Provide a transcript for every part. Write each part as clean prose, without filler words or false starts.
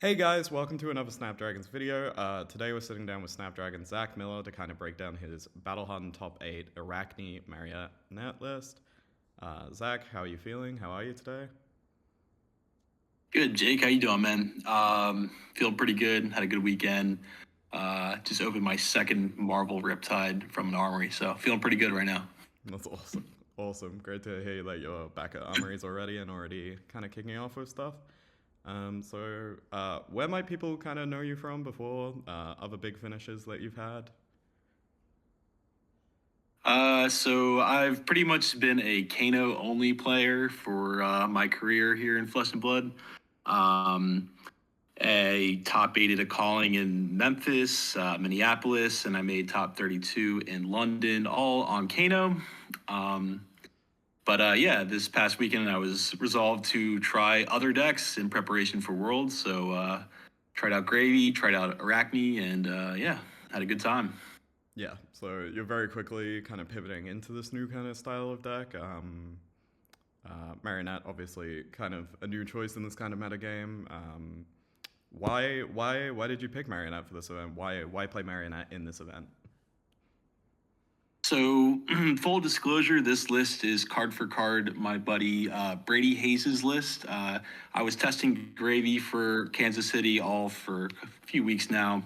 Hey guys, welcome to another Snapdragons video. Today we're sitting down with Snapdragon Zach Miller to kind of break down his Battle Top 8 Arakni Marionette list. Zach, how are you feeling? How are you today? Good, Jake. How you doing, man? Feeling pretty good. Had a good weekend. Just opened my second Marvel Riptide from an armory, so feeling pretty good right now. That's awesome. Awesome. Great to hear that you're back at Armories already and already kind of kicking off with stuff. Where might people kind of know you from before other big finishes that you've had? So I've pretty much been a Kano only player for my career here in Flesh and Blood. Um, a top 8 at a calling in Memphis, Minneapolis, and I made top 32 in London, all on Kano. Um, But yeah, this past weekend I was resolved to try other decks in preparation for Worlds. So tried out Gravy, tried out Arakni, and yeah, had a good time. Yeah, so you're very quickly kind of pivoting into this new kind of style of deck. Marionette, obviously, kind of a new choice in this kind of metagame. Why did you pick Marionette for this event? Why play Marionette in this event? So full disclosure, this list is card for card my buddy Brady Hayes's list. I was testing Gravy for Kansas City all for a few weeks now.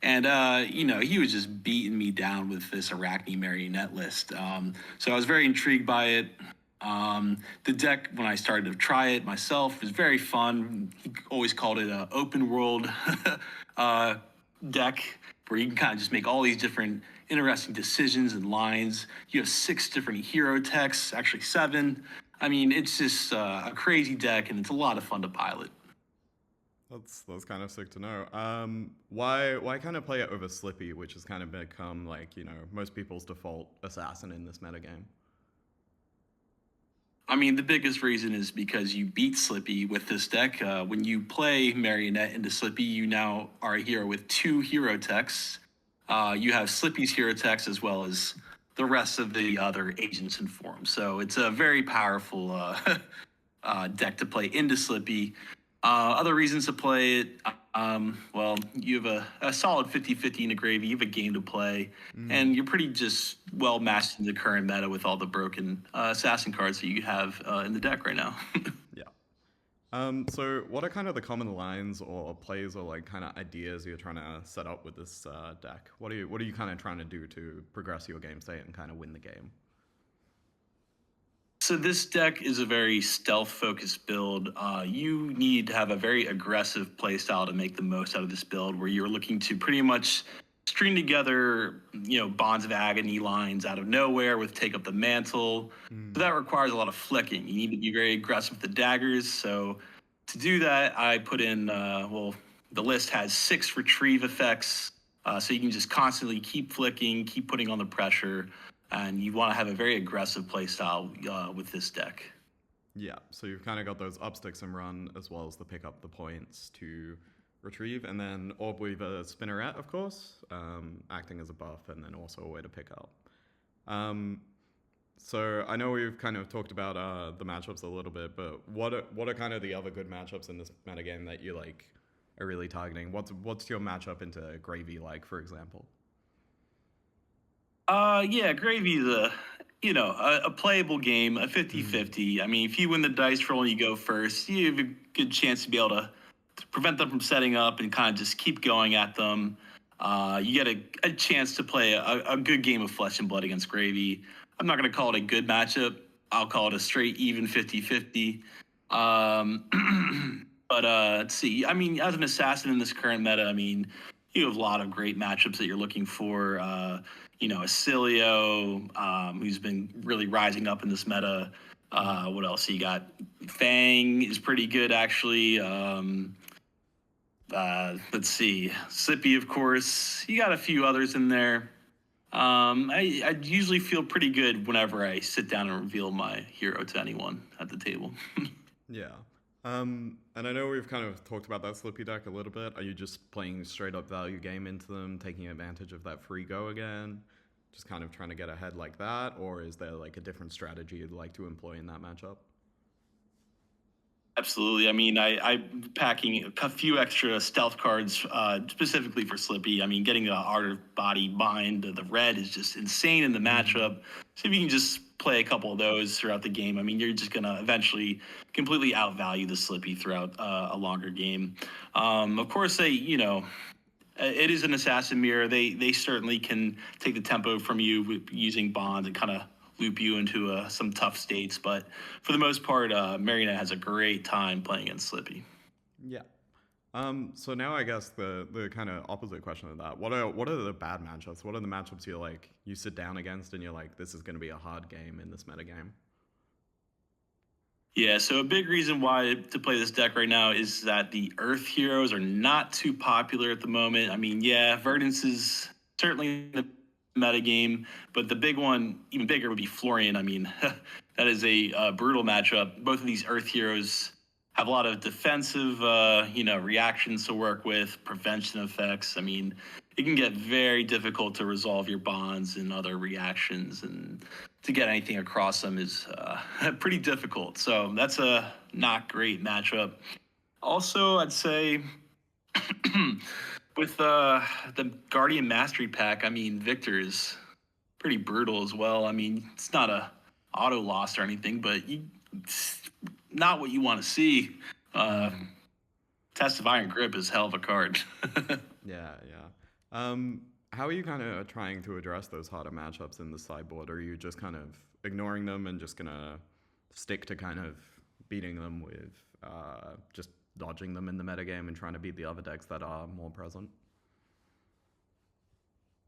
And he was just beating me down with this Arachne Marionette list. So I was very intrigued by it. The deck, when I started to try it myself, was very fun. He always called it an open world uh, deck where you can kind of just make all these different interesting decisions and lines. You have 6 different hero techs, actually 7. I mean, it's just a crazy deck, and it's a lot of fun to pilot. That's kind of sick to know. Why kind of play it over Slippy, which has kind of become like most people's default assassin in this metagame? I mean, the biggest reason is because you beat Slippy with this deck. When you play Marionette into Slippy, you now are a hero with 2 hero techs. You have Slippy's hero techs as well as the rest of the other agents and forms. So it's a very powerful deck to play into Slippy. Other reasons to play it, well, you have a solid 50-50 in a Gravy. You have a game to play, Mm, and you're pretty just well matched in the current meta with all the broken assassin cards that you have in the deck right now. yeah. So what are kind of the common lines or plays or like kind of ideas you're trying to set up with this deck? What are you kind of trying to do to progress your game state and kind of win the game? So this deck is a very stealth-focused build. You need to have a very aggressive playstyle to make the most out of this build, where you're looking to pretty much string together, bonds of agony lines out of nowhere with take up the mantle. So Mm, that requires a lot of flicking. You need to be very aggressive with the daggers. So to do that, I put in the list has 6 retrieve effects, so you can just constantly keep flicking, keep putting on the pressure, and you want to have a very aggressive play style with this deck. yeah. So you've kind of got those up sticks and run as well as the pick up the points to retrieve, and then Orb Weaver Spinneret, of course, acting as a buff and then also a way to pick up. Um, So I know we've kind of talked about the matchups a little bit, but what are kind of the other good matchups in this metagame that you like are really targeting? What's your matchup into Gravy like, for example? Yeah, Gravy's a playable game, a Mm, 50-50. I mean, if you win the dice roll and you go first, you have a good chance to be able to prevent them from setting up and kind of just keep going at them. You get a chance to play a good game of Flesh and Blood against Gravy. I'm not going to call it a good matchup. I'll call it a straight even 50-50. But let's see. I mean, as an assassin in this current meta, I mean, you have a lot of great matchups that you're looking for. Acilio, who's been really rising up in this meta. mm, What else? You got Fang is pretty good actually. Let's see, Sippy, of course. You got a few others in there. I usually feel pretty good whenever I sit down and reveal my hero to anyone at the table. yeah. And I know we've kind of talked about that Slippy deck a little bit. Are you just playing straight up value game into them, taking advantage of that free go again? Just kind of trying to get ahead like that? Or is there like a different strategy you'd like to employ in that matchup? Absolutely. I mean, I'm packing a few extra stealth cards specifically for Slippy. I mean, getting the Art of Body Bind, the red is just insane in the Mm. matchup. So if you can just play a couple of those throughout the game, I mean, you're just going to eventually completely outvalue the Slippy throughout a longer game. Of course, it is an assassin mirror. They certainly can take the tempo from you using bonds and kind of loop you into some tough states. But for the most part, Marionette has a great time playing against Slippy. Yeah. So now I guess the kind of opposite question of that. What are the bad matchups? What are the matchups you sit down against and you're like, this is going to be a hard game in this metagame? Yeah, so a big reason why to play this deck right now is that the Earth heroes are not too popular at the moment. I mean, yeah, Verdance is certainly the meta game, but the big one, even bigger, would be Florian. I mean, that is a brutal matchup. Both of these Earth heroes have a lot of defensive, reactions to work with, prevention effects. I mean, it can get very difficult to resolve your bonds and other reactions, and to get anything across them is pretty difficult. So that's a not great matchup. Also, I'd say with the Guardian Mastery pack, I mean, Victor is pretty brutal as well. I mean, it's not a auto loss or anything, but it's not what you want to see. Uh, Mm. Test of Iron Grip is hell of a card. Yeah, yeah. How are you kind of trying to address those harder matchups in the sideboard? Or are you just kind of ignoring them and just gonna stick to kind of beating them with just dodging them in the metagame and trying to beat the other decks that are more present?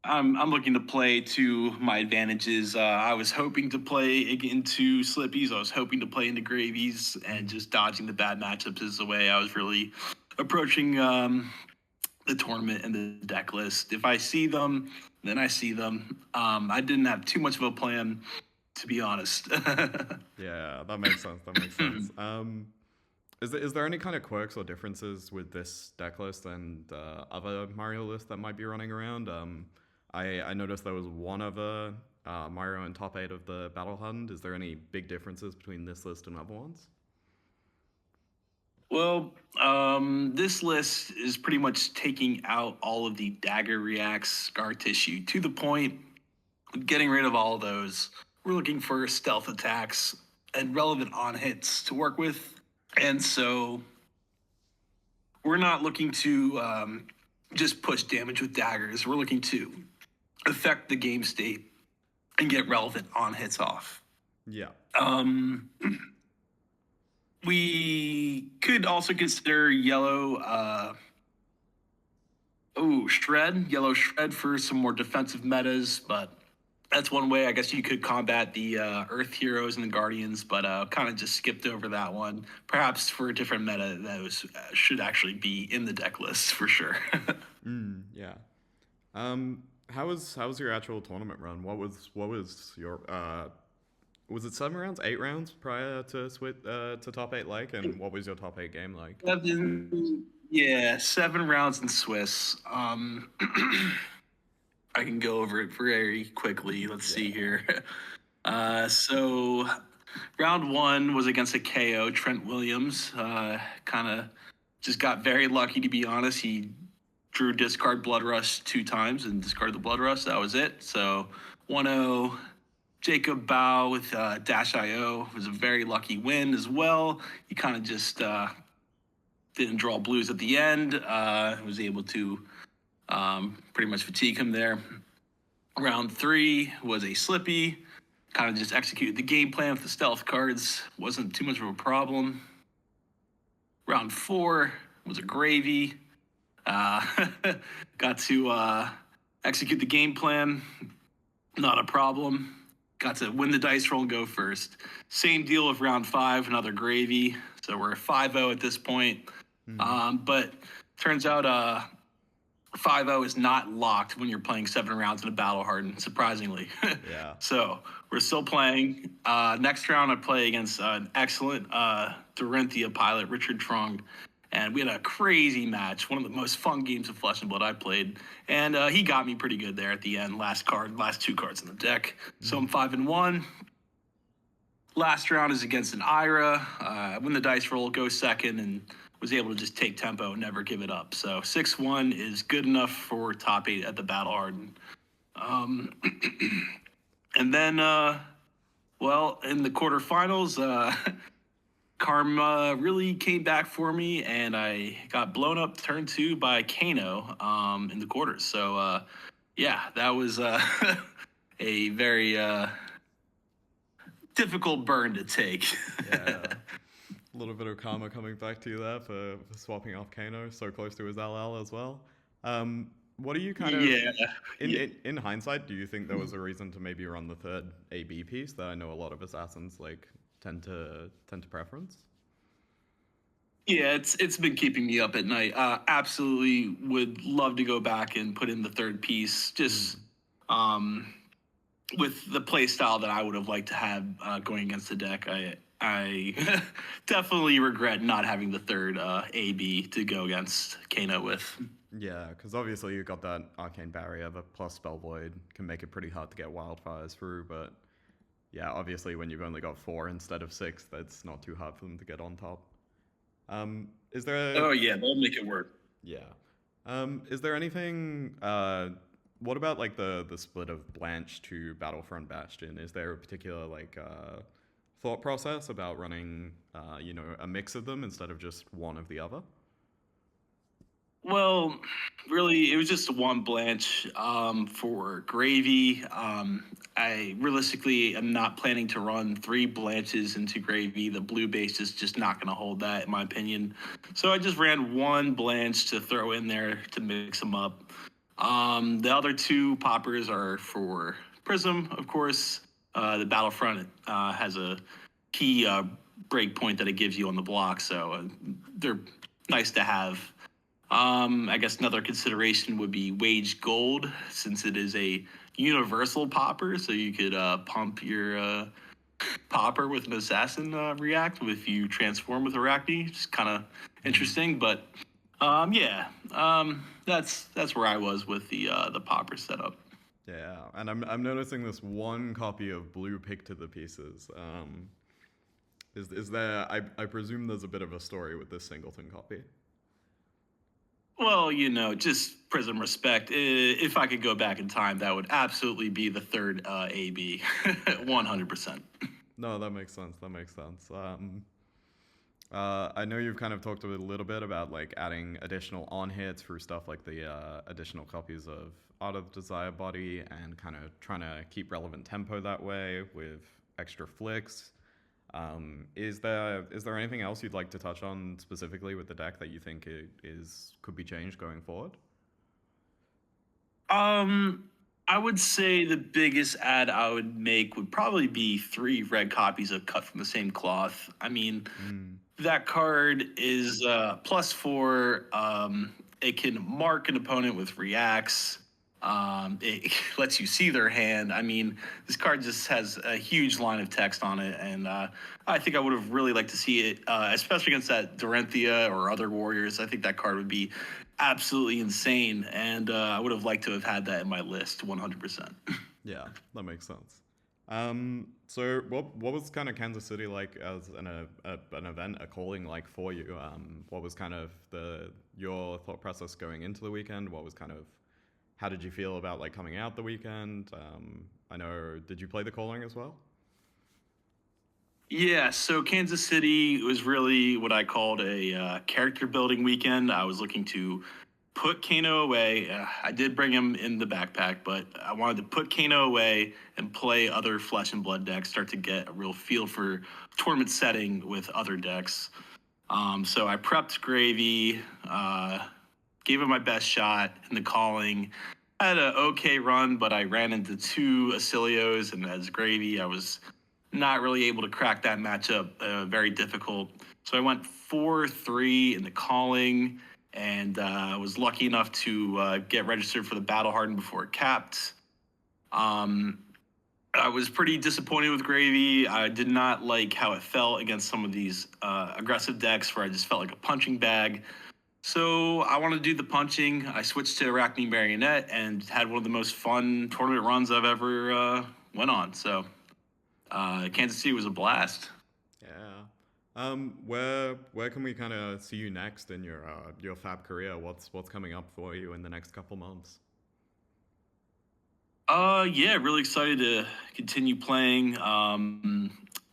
I'm looking to play to my advantages. I was hoping to play into Slippies. I was hoping to play into Gravies, and Mm. just dodging the bad matchups is the way I was really approaching the tournament and the deck list. If I see them, then I see them. I didn't have too much of a plan, to be honest. Yeah, that makes sense. That makes sense. Is there any kind of quirks or differences with this deck list and other Mario lists that might be running around? I noticed there was one other Mario in top 8 of the Battle Hunt. Is there any big differences between this list and other ones? Well, this list is pretty much taking out all of the dagger reacts, scar tissue to the point, getting rid of all of those. We're looking for stealth attacks and relevant on hits to work with. And so we're not looking to just push damage with daggers. We're looking to affect the game state and get relevant on hits off. Yeah. Um, we could also consider yellow shred for some more defensive metas, but that's one way I guess you could combat the Earth heroes and the Guardians, but kind of just skipped over that one. Perhaps for a different meta, those should actually be in the deck list for sure. Yeah. How was your actual tournament run? What was your was it 7 rounds, 8 rounds prior to to top 8 like, and what was your top 8 game like? Yeah, 7 rounds in Swiss. I can go over it very quickly. Let's see Yeah. here. So round one was against a KO, Trent Williams. Kind of just got very lucky, to be honest. He drew discard Blood Rush 2 times and discarded the Blood Rush. That was it. So 1-0. Jacob Bow with Dash IO was a very lucky win as well. He kind of just didn't draw blues at the end. Was able to pretty much fatigue him there. Round three was a Slippy. Kind of just executed the game plan with the stealth cards. Wasn't too much of a problem. Round four was a Gravy. Uh, got to execute the game plan. Not a problem. Got to win the dice roll and go first. Same deal with round five, another Gravy. So we're 5-0 at this point. But turns out 5-0 is not locked when you're playing 7 rounds in a battle hardened, surprisingly. Yeah. So we're still playing. Next round, I play against an excellent Dorinthia pilot, Richard Trong. And we had a crazy match, one of the most fun games of Flesh and Blood I played. And he got me pretty good there at the end. Last 2 cards in the deck. So I'm 5-1. Last round is against an Ira. Win the dice roll, go second, and was able to just take tempo and never give it up. So 6-1 is good enough for top 8 at the Battle Hardened. Um, and then, well, in the quarterfinals, karma really came back for me, and I got blown up turn 2 by Kano in the quarters. So, yeah, that was a very difficult burn to take. Yeah. A little bit of karma coming back to you there for swapping off Kano so close to his LL as well. What do you kind of, Yeah. in hindsight, do you think there was a reason to maybe run the third AB piece that I know a lot of assassins like tend to preference? Yeah, it's been keeping me up at night. Absolutely would love to go back and put in the third piece, just Mm. um, with the play style that I would have liked to have going against the deck. I definitely regret not having the third AB to go against Kano with. Yeah, because obviously you've got that arcane barrier, but plus spell void can make it pretty hard to get wildfires through. But yeah, obviously when you've only got 4 instead of 6, that's not too hard for them to get on top. Is there Oh yeah, they'll make it work. Yeah. Is there anything? What about like the split of Blanche to Battlefront Bastion? Is there a particular like thought process about running a mix of them instead of just one of the other? Well, really, it was just one blanch for gravy. I realistically am not planning to run 3 blanches into gravy. The blue base is just not going to hold that, in my opinion. So I just ran one blanch to throw in there to mix them up. The other 2 poppers are for Prism, of course. The Battlefront has a key break point that it gives you on the block, so they're nice to have. I guess another consideration would be wage gold, since it is a universal popper, so you could pump your popper with an assassin react if you transform with Arakni. Just kind of Mm. interesting, but yeah, that's where I was with the popper setup. Yeah, and I'm noticing this one copy of Blue picked to the pieces. Is there? I presume there's a bit of a story with this singleton copy. Well, just Prism respect. If I could go back in time, that would absolutely be the third AB, Yeah. 100%. No, that makes sense. That makes sense. I know you've kind of talked a little bit about like adding additional on hits through stuff like the additional copies of Art of Desire Body and kind of trying to keep relevant tempo that way with extra flicks. Is there anything else you'd like to touch on specifically with the deck that you think it is could be changed going forward? Um, I would say the biggest ad I would make would probably be 3 red copies of Cut from the Same Cloth. I mean, Mm, that card is +4. It can mark an opponent with reacts. It lets you see their hand. I mean, this card just has a huge line of text on it, and I think I would have really liked to see it, especially against that Dorenthia or other warriors. I think that card would be absolutely insane, and I would have liked to have had that in my list 100%. yeah, that makes sense. So what was kind of Kansas City like as an event, a calling like for you? What was kind of your thought process going into the weekend? What was kind of how did you feel about like coming out the weekend? I know, did you play the calling as well? Yeah, so Kansas City was really what I called a character building weekend. I was looking to put Kano away. I did bring him in the backpack, but I wanted to put Kano away and play other flesh and blood decks, start to get a real feel for tournament setting with other decks. So I prepped Gravy, gave it my best shot in the calling. I had an okay run, but I ran into 2 Acilios, and as Gravy, I was not really able to crack that matchup. Very difficult. So I went 4-3 in the calling, and was lucky enough to get registered for the Battle Hardened before it capped. Um, I was pretty disappointed with Gravy. I did not like how it felt against some of these aggressive decks where I just felt like a punching bag. So I wanted to do the punching. I switched to Arakni Marionette and had one of the most fun tournament runs I've ever went on. So Kansas City was a blast. Yeah. Where can we kind of see you next in your fab career? What's coming up for you in the next couple months? Yeah, really excited to continue playing.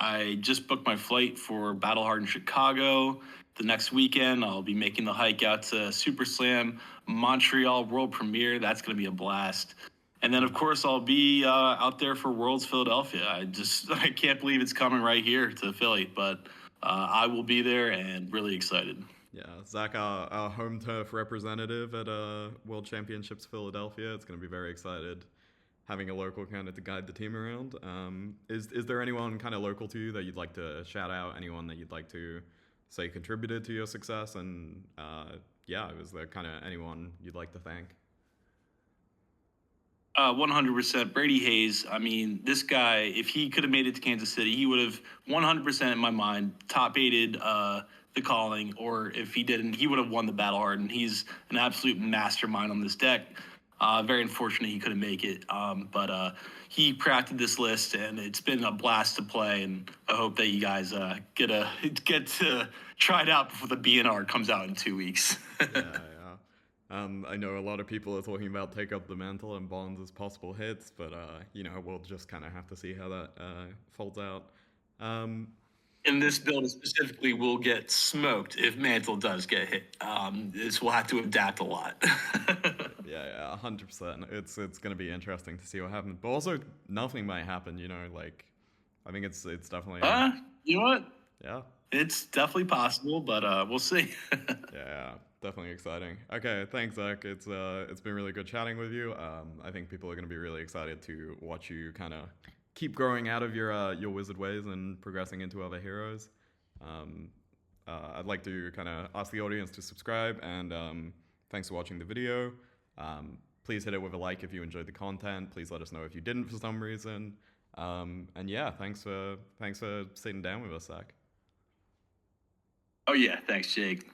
I just booked my flight for Battle Hard in Chicago. The next weekend, I'll be making the hike out to Super Slam Montreal World Premiere. That's going to be a blast. And then, of course, I'll be out there for Worlds Philadelphia. I can't believe it's coming right here to Philly, but I will be there and really excited. Yeah, Zach, our home turf representative at World Championships Philadelphia. It's going to be very excited having a local kind of to guide the team around. Is there anyone kind of local to you that you'd like to shout out? Anyone that you'd like to say contributed to your success? And yeah, is there kind of anyone you'd like to thank? 100% Brady Hayes. I mean, this guy, if he could have made it to Kansas City, he would have 100% in my mind top aided the calling, or if he didn't, he would have won the battle hard. And he's an absolute mastermind on this deck. Very unfortunate he couldn't make it, but he crafted this list, and it's been a blast to play. And I hope that you guys get to try it out before the BNR comes out in 2 weeks. Yeah, yeah. I know a lot of people are talking about take up the mantle and Bonds as possible hits, but we'll just kind of have to see how that folds out. Um, In this build specifically will get smoked if Mantle does get hit. This will have to adapt a lot. yeah, yeah, 100%. It's gonna be interesting to see what happens, but also nothing might happen. Like I think it's definitely You know what? yeah. It's definitely possible, but we'll see. Yeah, definitely exciting. Okay, thanks, Zach. It's been really good chatting with you. I think people are going to be really excited to watch you kind of keep growing out of your wizard ways and progressing into other heroes. Um, I'd like to kind of ask the audience to subscribe, and thanks for watching the video. Please hit it with a like if you enjoyed the content. Please let us know if you didn't for some reason. And yeah, thanks for sitting down with us, Zach. Oh yeah, thanks, Jake.